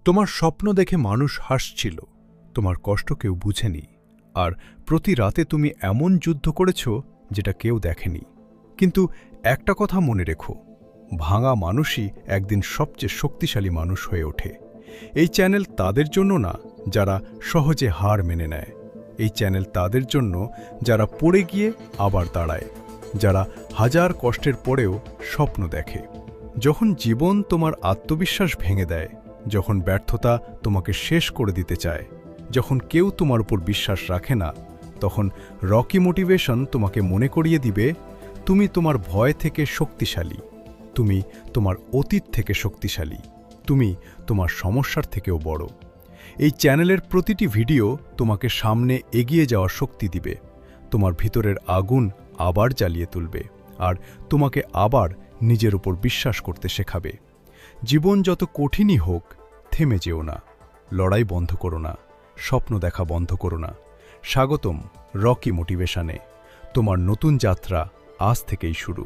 তোমার স্বপ্ন দেখে মানুষ হাসছিল, তোমার কষ্ট কেউ বুঝেনি, আর প্রতি রাতে তুমি এমন যুদ্ধ করেছ যেটা কেউ দেখেনি। কিন্তু একটা কথা মনে রেখো, ভাঙা মানুষই একদিন সবচেয়ে শক্তিশালী মানুষ হয়ে ওঠে। এই চ্যানেল তাদের জন্য না যারা সহজে হার মেনে নেয়। এই চ্যানেল তাদের জন্য যারা পড়ে গিয়ে আবার দাঁড়ায়, যারা হাজার কষ্টের পরেও স্বপ্ন দেখে। যখন জীবন তোমার আত্মবিশ্বাস ভেঙে দেয়, যখন ব্যর্থতা তোমাকে শেষ করে দিতে চায়, যখন কেউ তোমার উপর বিশ্বাস রাখে না, তখন রকি মোটিভেশন তোমাকে মনে করিয়ে দিবে তুমি তোমার ভয় থেকে শক্তিশালী, তুমি তোমার অতীত থেকে শক্তিশালী, তুমি তোমার সমস্যার থেকেও বড়। এই চ্যানেলের প্রতিটি ভিডিও তোমাকে সামনে এগিয়ে যাওয়ার শক্তি দিবে, তোমার ভিতরের আগুন আবার জ্বালিয়ে তুলবে, আর তোমাকে আবার নিজের উপর বিশ্বাস করতে শেখাবে। জীবন যত কঠিনই হোক, থেমে যেও না, লড়াই বন্ধ করো না, স্বপ্ন দেখা বন্ধ করো না। স্বাগতম রকি মোটিভেশনে। তোমার নতুন যাত্রা আজ থেকেই শুরু।